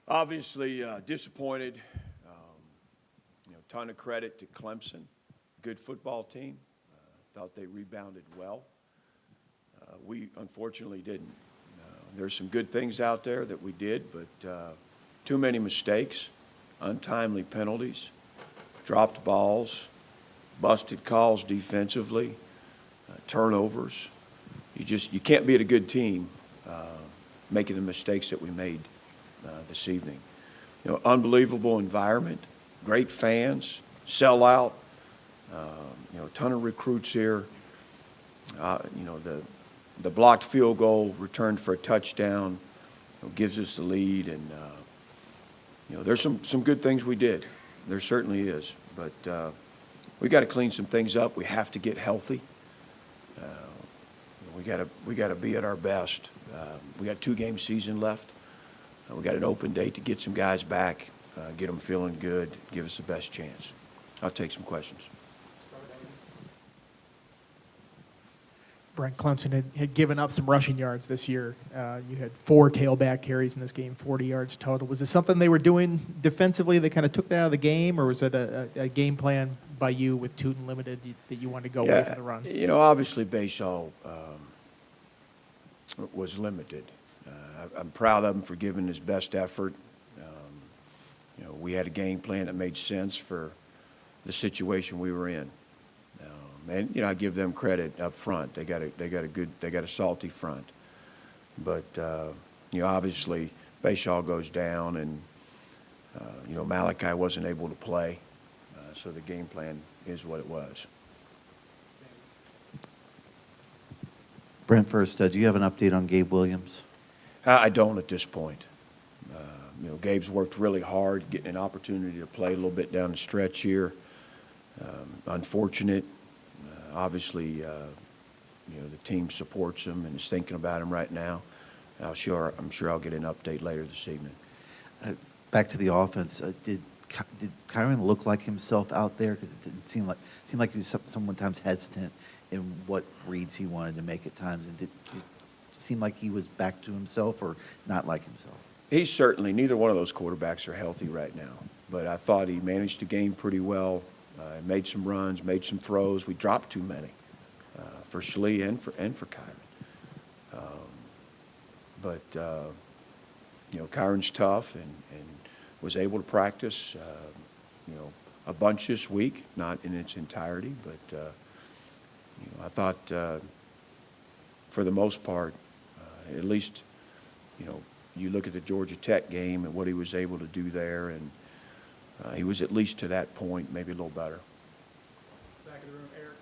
Obviously disappointed. Ton of credit to Clemson. Good football team. Thought they rebounded well. We unfortunately didn't. There's some good things out there that we did, but too many mistakes, untimely penalties, dropped balls, busted calls defensively, turnovers. You can't be at a good team making the mistakes that we made this evening. Unbelievable environment, great fans, sellout. A ton of recruits here. The blocked field goal returned for a touchdown gives us the lead, and there's some good things we did. There certainly is, but we got to clean some things up. We have to get healthy. We got to be at our best. We got 2-game season left. We got an open date to get some guys back, get them feeling good, give us the best chance. I'll take some questions. Brent, Clemson had given up some rushing yards this year. You had 4 tailback carries in this game, 40 yards total. Was this something they were doing defensively that kind of took that out of the game, or was it a game plan by you with Tootin limited that you wanted to go away from the run? Obviously Bashaw was limited. I'm proud of him for giving his best effort. We had a game plan that made sense for the situation we were in. And I give them credit up front. They got a salty front. But obviously Bashaw goes down, and Malachi wasn't able to play. So the game plan is what it was. Brent, first, do you have an update on Gabe Williams? I don't at this point. Gabe's worked really hard, getting an opportunity to play a little bit down the stretch here. Unfortunate. Obviously, the team supports him and is thinking about him right now. I'm sure I'll get an update later this evening. Back to the offense. Did Kyron look like himself out there? Because it didn't seem like he was sometimes hesitant in what reads he wanted to make at times. And did it seem like he was back to himself or not like himself? He's certainly, neither one of those quarterbacks are healthy right now. But I thought he managed the game pretty well. Made some runs, made some throws. We dropped too many for Schlee and for Kyron. But Kyron's tough and was able to practice, a bunch this week, not in its entirety. But I thought for the most part, at least, you look at the Georgia Tech game and what he was able to do there, and he was at least to that point, maybe a little better. Back of the room, Eric.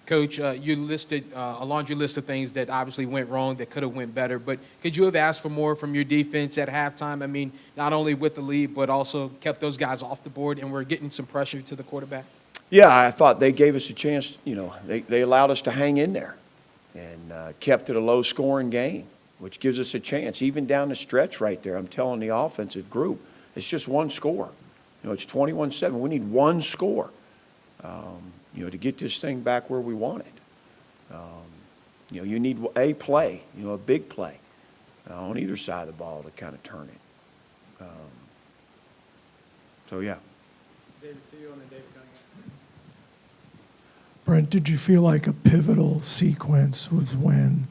Coach, you listed a laundry list of things that obviously went wrong that could have went better, but could you have asked for more from your defense at halftime? I mean, not only with the lead, but also kept those guys off the board and we're getting some pressure to the quarterback? Yeah, I thought they gave us a chance. They allowed us to hang in there and kept it a low-scoring game, which gives us a chance. Even down the stretch right there, I'm telling the offensive group, it's just one score. It's 21-7. We need one score, to get this thing back where we want it. You need a play, a big play on either side of the ball to kind of turn it. So, yeah. David, to you, and then David Cunningham. Brent, did you feel like a pivotal sequence was when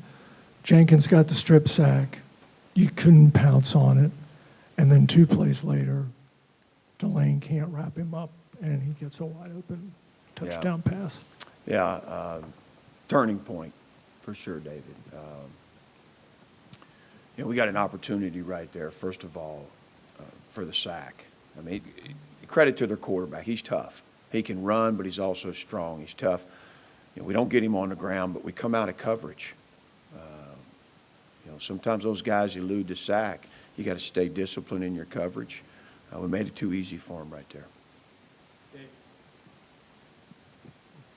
Jenkins got the strip sack, you couldn't pounce on it, and then 2 plays later, Delane can't wrap him up, and he gets a wide open touchdown pass? Yeah, turning point for sure, David. We got an opportunity right there, first of all, for the sack. I mean, credit to their quarterback. He's tough. He can run, but he's also strong. He's tough. We don't get him on the ground, but we come out of coverage. Sometimes those guys elude the sack. You got to stay disciplined in your coverage. We made it too easy for him right there.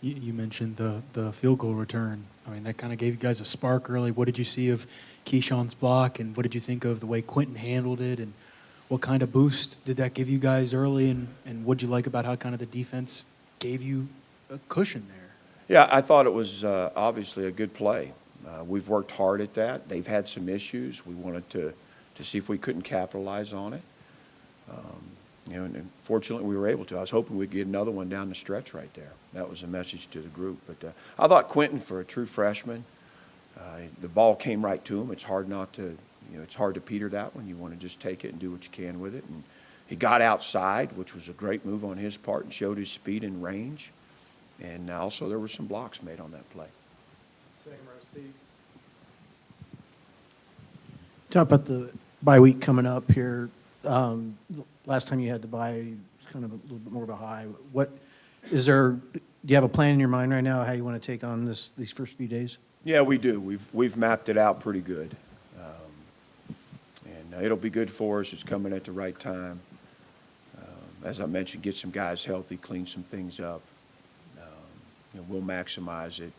You mentioned the field goal return. I mean, that kind of gave you guys a spark early. What did you see of Keyshawn's block, and what did you think of the way Quentin handled it, and what kind of boost did that give you guys early, and what did you like about how kind of the defense gave you a cushion there? Yeah, I thought it was obviously a good play. We've worked hard at that. They've had some issues. We wanted to see if we couldn't capitalize on it. And fortunately, we were able to. I was hoping we'd get another one down the stretch right there. That was a message to the group. But I thought Quentin, for a true freshman, the ball came right to him. It's hard not to, it's hard to peter that one. You want to just take it and do what you can with it. And he got outside, which was a great move on his part, and showed his speed and range. And also, there were some blocks made on that play. Second row, Steve. Talk about the bye week coming up here. Last time you had the bye, it was kind of a little bit more of a high. Do you have a plan in your mind right now how you want to take on these first few days? Yeah, we do. We've mapped it out pretty good. And it'll be good for us. It's coming at the right time. As I mentioned, get some guys healthy, clean some things up. We'll maximize it.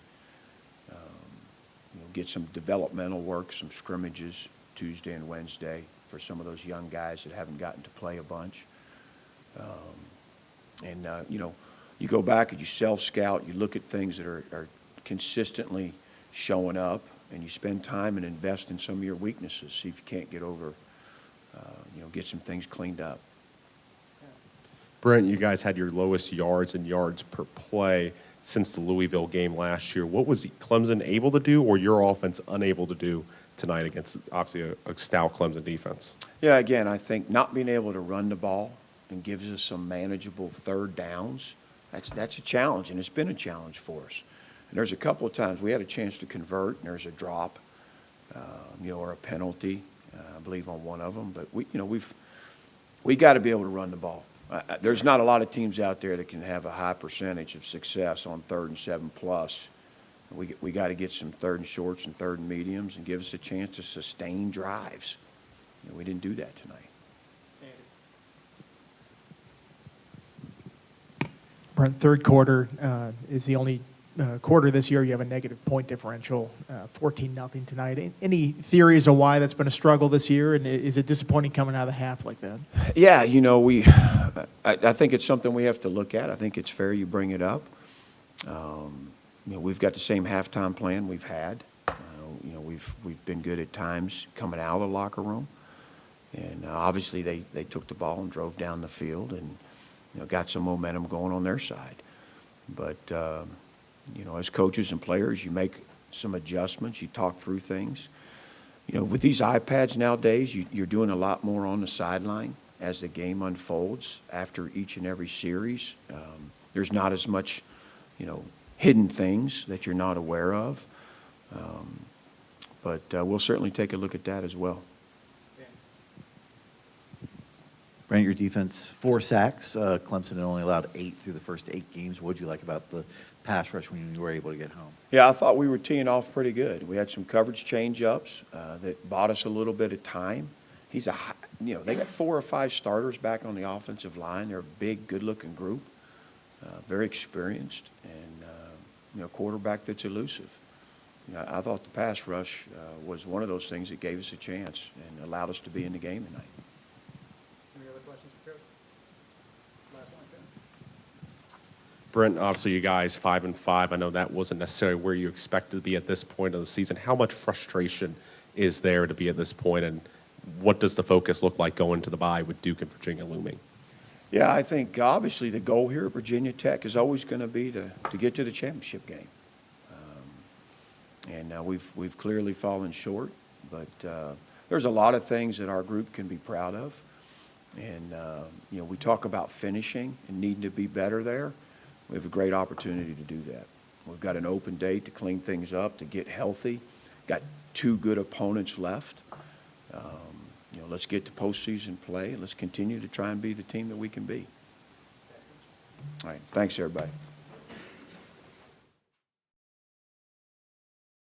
Get some developmental work, some scrimmages Tuesday and Wednesday for some of those young guys that haven't gotten to play a bunch. You go back and you self-scout, you look at things that are consistently showing up, and you spend time and invest in some of your weaknesses, see if you can't get over, get some things cleaned up. Brent, you guys had your lowest yards and yards per play since the Louisville game last year. What was Clemson able to do, or your offense unable to do tonight against, obviously, a stout Clemson defense? Yeah, again, I think not being able to run the ball and gives us some manageable third downs, that's a challenge, and it's been a challenge for us. And there's a couple of times we had a chance to convert, and there's a drop, or a penalty, I believe on one of them. But we got to be able to run the ball. There's not a lot of teams out there that can have a high percentage of success on 3rd and 7+. We got to get some 3rd and shorts and 3rd and mediums and give us a chance to sustain drives. We didn't do that tonight. Brent, third quarter is the only quarter this year you have a negative point differential, 14-0 tonight. Any theories of why that's been a struggle this year, and is it disappointing coming out of the half like that? Yeah, I think it's something we have to look at. I think it's fair you bring it up. We've got the same halftime plan we've had. We've been good at times coming out of the locker room, and obviously they took the ball and drove down the field and got some momentum going on their side. But as coaches and players, you make some adjustments, you talk through things. With these iPads nowadays, you're doing a lot more on the sideline as the game unfolds after each and every series. There's not as much, hidden things that you're not aware of. But we'll certainly take a look at that as well. Brent, your defense, 4 sacks. Clemson had only allowed 8 through the first 8 games. What did you like about the pass rush when you were able to get home? Yeah, I thought we were teeing off pretty good. We had some coverage change-ups that bought us a little bit of time. They got 4 or 5 starters back on the offensive line. They're a big, good-looking group, very experienced, and quarterback that's elusive. I thought the pass rush was one of those things that gave us a chance and allowed us to be in the game tonight. Any other questions for Coach? Last one, Coach. Brent, obviously you guys 5-5. I know that wasn't necessarily where you expected to be at this point of the season. How much frustration is there to be at this point, and what does the focus look like going to the bye with Duke and Virginia looming? Yeah, I think obviously the goal here at Virginia Tech is always going to be to get to the championship game. We've clearly fallen short, but there's a lot of things that our group can be proud of. And, we talk about finishing and needing to be better there. We have a great opportunity to do that. We've got an open date to clean things up, to get healthy. Got 2 good opponents left. Let's get to postseason play, and let's continue to try and be the team that we can be. All right. Thanks, everybody.